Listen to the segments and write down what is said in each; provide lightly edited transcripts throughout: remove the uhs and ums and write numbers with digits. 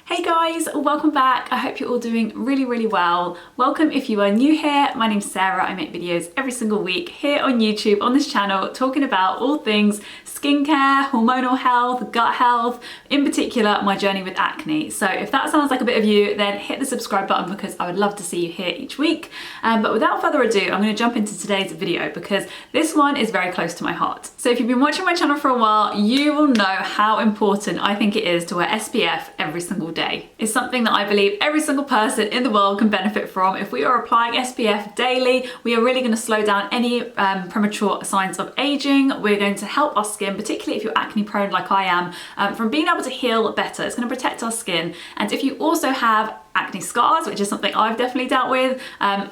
Hey guys, welcome back. I hope you're all doing really well. Welcome if you are new here. My name's Sarah. I make videos every single week here on YouTube on this channel talking about all things skincare, hormonal health, gut health, in particular my journey with acne. So if that sounds like a bit of you, then hit the subscribe button because I would love to see you here each week. But without further ado, I'm going to jump into today's video because this one is very close to my heart. So if you've been watching my channel for a while, you will know how important I think it is to wear SPF every single day. It's something that I believe every single person in the world can benefit from. If we are applying SPF daily, we are really going to slow down any premature signs of aging. We're going to help our skin, particularly if you're acne prone like I am, from being able to heal better. It's going to protect our skin. And if you also have acne scars, which is something I've definitely dealt with,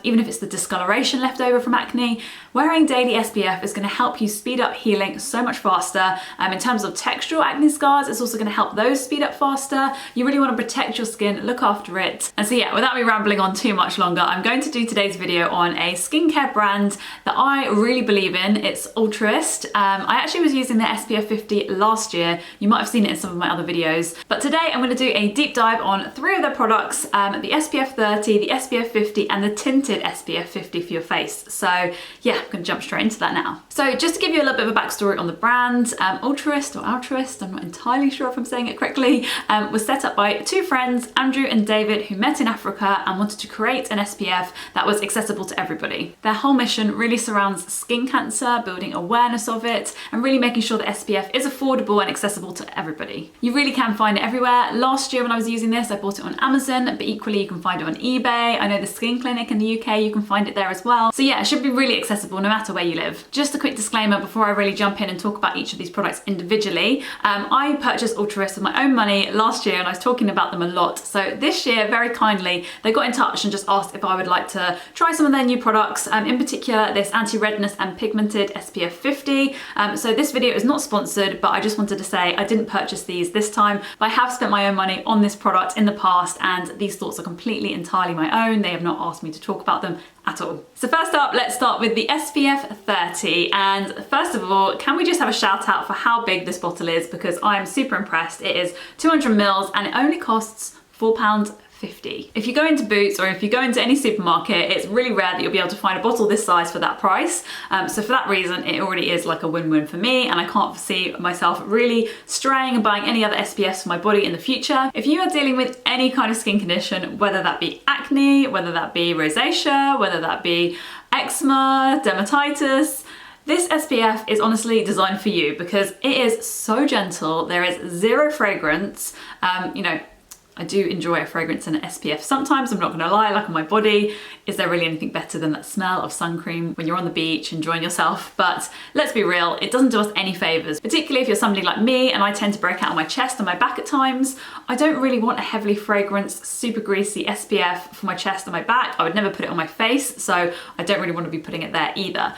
even if it's the discoloration left over from acne, wearing daily SPF is going to help you speed up healing so much faster. In terms of textural acne scars, it's also going to help those speed up faster. You really want to protect your skin, look after it. And so yeah, without me rambling on too much longer, I'm going to do today's video on a skincare brand that I really believe in. It's Altruist. I actually was using their SPF 50 last year. You might have seen it in some of my other videos. But today I'm going to do a deep dive on 3 of their products, the SPF 30, the SPF 50 and the tinted SPF 50 for your face. So yeah, I'm going to jump straight into that now. So just to give you a little bit of a backstory on the brand, Altruist, I'm not entirely sure if I'm saying it correctly, was set up by 2 friends, Andrew and David, who met in Africa and wanted to create an SPF that was accessible to everybody. Their whole mission really surrounds skin cancer, building awareness of it, and really making sure that SPF is affordable and accessible to everybody. You really can find it everywhere. Last year when I was using this, I bought it on Amazon, but equally you can find it on eBay. I know the Skin Clinic in the UK, you can find it there as well. So yeah, it should be really accessible no matter where you live. Just a quick disclaimer before I really jump in and talk about each of these products individually. I purchased Altruist with my own money last year and I was talking about them a lot. So this year, very kindly, they got in touch and just asked if I would like to try some of their new products, in particular this anti-redness and pigmented SPF 50. So this video is not sponsored, but I just wanted to say I didn't purchase these this time, but I have spent my own money on this product in the past and these thoughts are completely entirely my own. They have not asked me to talk about them at all. So first up, let's start with the SPF 30. And first of all, can we just have a shout out for how big this bottle is, because I'm super impressed. It is 200 mils and it only costs £4.50. If you go into Boots or if you go into any supermarket, it's really rare that you'll be able to find a bottle this size for that price. So for that reason, it already is like a win-win for me, and I can't see myself really straying and buying any other SPFs for my body in the future. If you are dealing with any kind of skin condition, whether that be acne, whether that be rosacea, whether that be eczema, dermatitis, this SPF is honestly designed for you because it is so gentle. There is 0 fragrance. You know, I do enjoy a fragrance in an SPF sometimes, I'm not gonna lie, like on my body. Is there really anything better than that smell of sun cream when you're on the beach enjoying yourself? But let's be real, it doesn't do us any favors, particularly if you're somebody like me and I tend to break out on my chest and my back at times. I don't really want a heavily fragranced, super greasy SPF for my chest and my back. I would never put it on my face, so I don't really want to be putting it there either.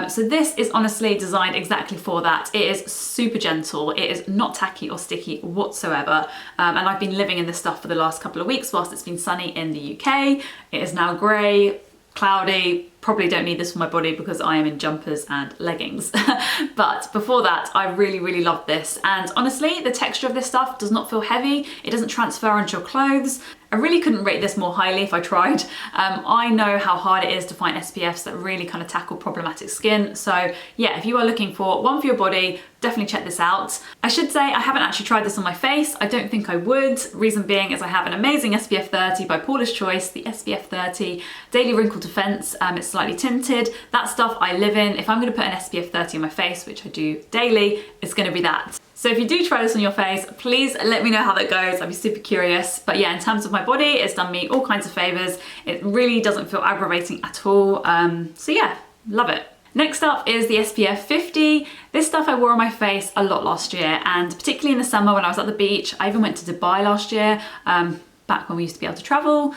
So this is honestly designed exactly for that. It is super gentle, it is not tacky or sticky whatsoever, and I've been living in this stuff for the last couple of weeks whilst it's been sunny in the UK. It is now grey, cloudy. Probably don't need this for my body because I am in jumpers and leggings. But before that, I really loved this. And honestly, the texture of this stuff does not feel heavy. It doesn't transfer onto your clothes. I really couldn't rate this more highly if I tried. I know how hard it is to find SPFs that really kind of tackle problematic skin. So yeah, if you are looking for one for your body, definitely check this out. I should say I haven't actually tried this on my face. I don't think I would. Reason being is I have an amazing SPF 30 by PAULA'S Choice, the SPF 30 Daily Wrinkle Defense. It's slightly tinted. That stuff I live in. If I'm going to put an SPF 30 on my face, which I do daily, it's going to be that. So if you do try this on your face, please let me know how that goes. I'd be super curious. But yeah, in terms of my body, it's done me all kinds of favors. It really doesn't feel aggravating at all. So yeah, love it. Next up is the SPF 50. This stuff I wore on my face a lot last year, and particularly in the summer when I was at the beach. I even went to Dubai last year, back when we used to be able to travel.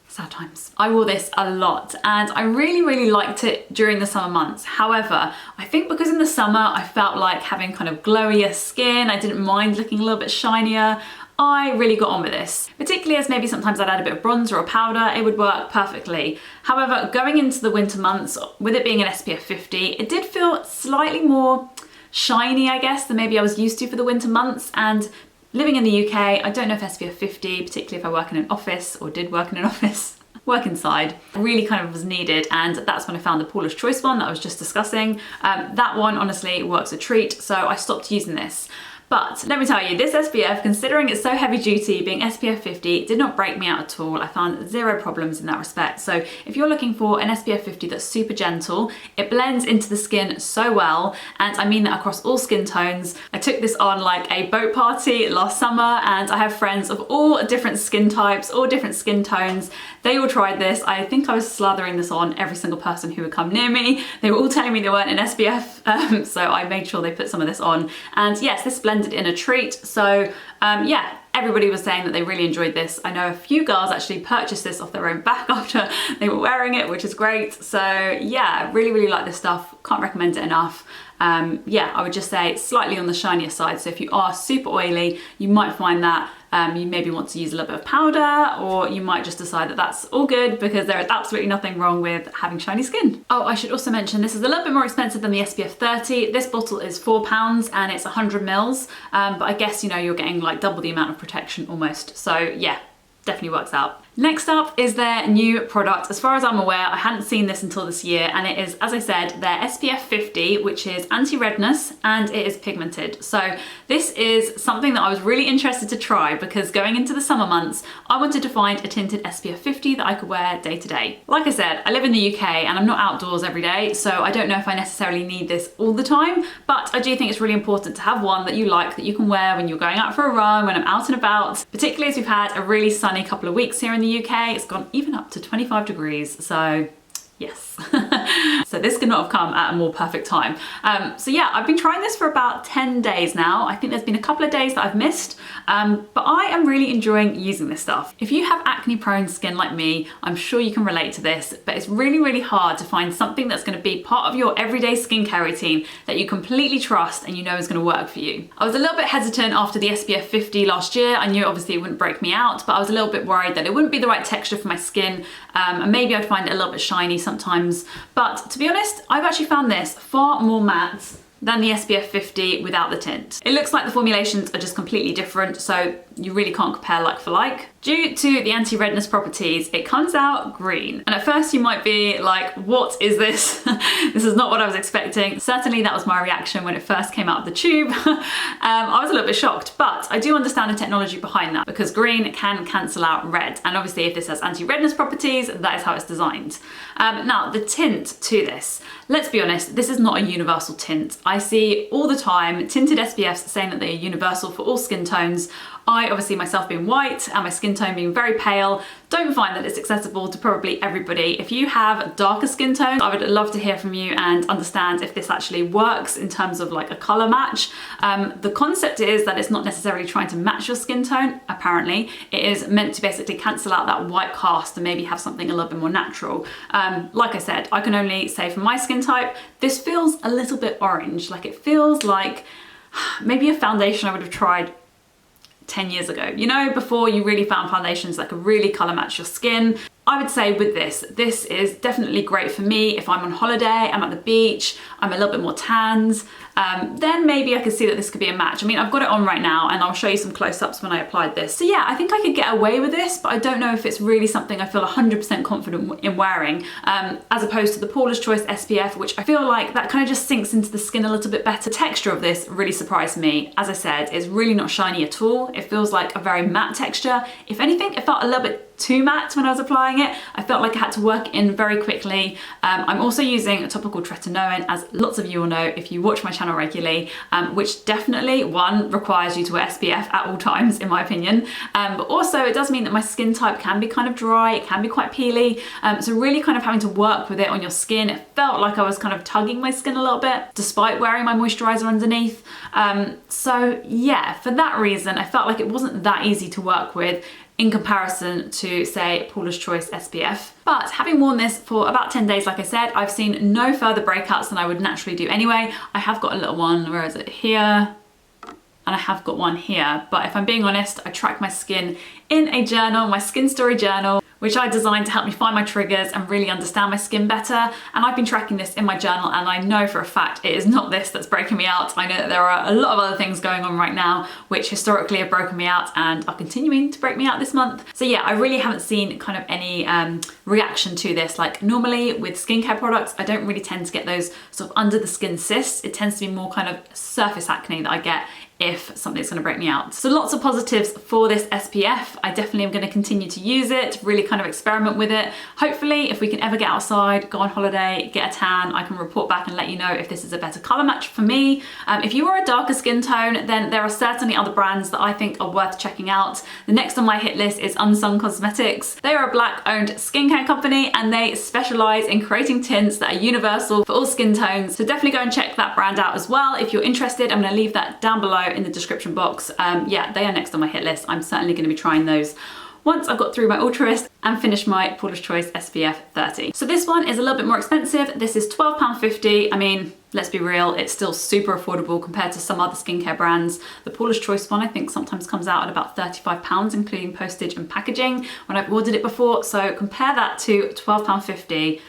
Sad times. I wore this a lot and I really liked it during the summer months. However, I think because in the summer I felt like having kind of glowier skin, I didn't mind looking a little bit shinier. I really got on with this, particularly as maybe sometimes I'd add a bit of bronzer or powder, it would work perfectly. However, going into the winter months, with it being an SPF 50, it did feel slightly more shiny, I guess, than maybe I was used to for the winter months, and Living in the UK, I don't know if SPF 50, particularly if I work in an office or did work in an office, work inside, really kind of was needed, and that's when I found the Paula's Choice one that I was just discussing. That one honestly works a treat, so I stopped using this. But let me tell you, this SPF, considering it's so heavy duty, being SPF 50, did not break me out at all. I found zero problems in that respect. So if you're looking for an SPF 50 that's super gentle, it blends into the skin so well, and I mean that across all skin tones. I took this on like a boat party last summer, and I have friends of all different skin types, all different skin tones. They all tried this. I think I was slathering this on every single person who would come near me. They were all telling me they weren't in SPF, so I made sure they put some of this on. And yes, this blended in a treat. So yeah, everybody was saying that they really enjoyed this. I know a few girls actually purchased this off their own back after they were wearing it, which is great. So yeah, really like this stuff. Can't recommend it enough. Yeah, I would just say it's slightly on the shinier side. So if you are super oily, you might find that you maybe want to use a little bit of powder, or you might just decide that that's all good because there is absolutely nothing wrong with having shiny skin. Oh, I should also mention this is a little bit more expensive than the SPF 30. This bottle is £4 and it's 100 mils, but I guess, you know, you're getting like double the amount of protection almost. So yeah, definitely works out. Next up is their new product. As far as I'm aware, I hadn't seen this until this year, and it is, as I said, their SPF 50, which is anti-redness and it is pigmented. So this is something that I was really interested to try because going into the summer months, I wanted to find a tinted SPF 50 that I could wear day to day. Like I said, I live in the UK and I'm not outdoors every day, so I don't know if I necessarily need this all the time, but I do think it's really important to have one that you like, that you can wear when you're going out for a run, when I'm out and about, particularly as we've had a really sunny couple of weeks here in the UK. It's gone even up to 25 degrees, so yes. So this could not have come at a more perfect time. So yeah, I've been trying this for about 10 days now. I think there's been a couple of days that I've missed, but I am really enjoying using this stuff. If you have acne prone skin like me, I'm sure you can relate to this, but it's really hard to find something that's going to be part of your everyday skincare routine that you completely trust and you know is going to work for you. I was a little bit hesitant after the SPF 50 last year. I knew obviously it wouldn't break me out, but I was a little bit worried that it wouldn't be the right texture for my skin, and maybe I'd find it a little bit shiny sometimes. But to be honest, I've actually found this far more matte than the SPF 50 without the tint. It looks like the formulations are just completely different, so you really can't compare like for like. Due to the anti-redness properties, it comes out green. And at first you might be like, what is this? This is not what I was expecting. Certainly that was my reaction when it first came out of the tube. I was a little bit shocked, but I do understand the technology behind that because green can cancel out red. And obviously if this has anti-redness properties, that is how it's designed. Now the tint to this, let's be honest, this is not a universal tint. I see all the time tinted SPFs saying that they are universal for all skin tones. I, obviously myself being white and my skin tone being very pale, don't find that it's accessible to probably everybody. If you have darker skin tones, I would love to hear from you and understand if this actually works in terms of like a color match. The concept is that it's not necessarily trying to match your skin tone, apparently. It is meant to basically cancel out that white cast and maybe have something a little bit more natural. Like I said, I can only say for my skin type, this feels a little bit orange. Like it feels like maybe a foundation I would have tried 10 years ago, you know, before you really found foundations that could really color match your skin. I would say with this is definitely great for me if I'm on holiday, I'm at the beach, I'm a little bit more tanned, then maybe I could see that this could be a match. I mean, I've got it on right now and I'll show you some close-ups when I applied this. So yeah, I think I could get away with this, but I don't know if it's really something I feel 100% confident in wearing, as opposed to the Paula's Choice SPF, which I feel like that kind of just sinks into the skin a little bit better. The texture of this really surprised me. As I said, it's really not shiny at all. It feels like a very matte texture. If anything, it felt a little bit too matte when I was applying it. I felt like I had to work in very quickly. I'm also using a topical tretinoin, as lots of you will know if you watch my channel regularly, which definitely, one, requires you to wear SPF at all times, in my opinion, but also it does mean that my skin type can be kind of dry, it can be quite peely, so really kind of having to work with it on your skin. It felt like I was kind of tugging my skin a little bit, despite wearing my moisturizer underneath. So yeah, for that reason, I felt like it wasn't that easy to work with in comparison to, say, Paula's Choice SPF. But having worn this for about 10 days, like I said, I've seen no further breakouts than I would naturally do anyway. I have got a little one, where is it, here, and I have got one here. But if I'm being honest, I track my skin in a journal, my Skinstory Journal, which I designed to help me find my triggers and really understand my skin better. And I've been tracking this in my journal, and I know for a fact it is not this that's breaking me out. I know that there are a lot of other things going on right now which historically have broken me out and are continuing to break me out this month. So yeah, I really haven't seen kind of any reaction to this. Like normally with skincare products, I don't really tend to get those sort of under the skin cysts. It tends to be more kind of surface acne that I get if something's gonna break me out. So lots of positives for this SPF. I definitely am gonna continue to use it, really kind of experiment with it. Hopefully, if we can ever get outside, go on holiday, get a tan, I can report back and let you know if this is a better color match for me. If you are a darker skin tone, then there are certainly other brands that I think are worth checking out. The next on my hit list is Unsung Cosmetics. They are a Black-owned skincare company, and they specialize in creating tints that are universal for all skin tones. So definitely go and check that brand out as well if you're interested. I'm gonna leave that down below in the description box. Yeah, they are next on my hit list. I'm certainly going to be trying those once I've got through my Altruist and finished my Paula's Choice SPF 30. So this one is a little bit more expensive. This is £12.50. I mean, let's be real, it's still super affordable compared to some other skincare brands. The Paula's Choice one I think sometimes comes out at about £35, including postage and packaging when I've ordered it before. So compare that to £12.50.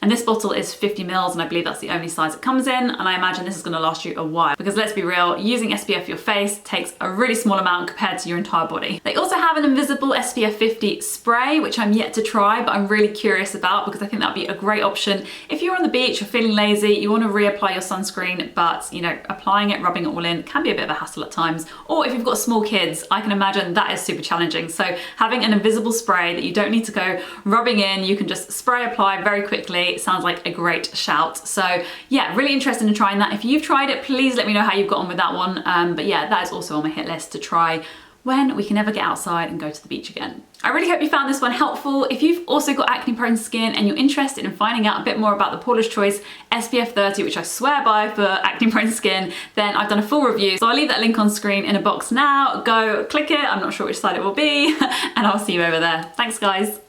And this bottle is 50 mils, and I believe that's the only size it comes in. And I imagine this is gonna last you a while, because let's be real, using SPF for your face takes a really small amount compared to your entire body. They also have an invisible SPF 50 spray, which I'm yet to try, but I'm really curious about because I think that'd be a great option. If you're on the beach, you're feeling lazy, you wanna reapply your sunscreen, but you know, applying it, rubbing it all in can be a bit of a hassle at times. Or if you've got small kids, I can imagine that is super challenging. So having an invisible spray that you don't need to go rubbing in, you can just spray apply very quickly. It sounds like a great shout. So yeah, really interested in trying that. If you've tried it, please let me know how you've got on with that one. But yeah, that is also on my hit list to try when we can ever get outside and go to the beach again. I really hope you found this one helpful. If you've also got acne prone skin and you're interested in finding out a bit more about the Paula's Choice SPF 30, which I swear by for acne prone skin, then I've done a full review. So I'll leave that link on screen in a box now. Go click it, I'm not sure which side it will be, and I'll see you over there. Thanks guys.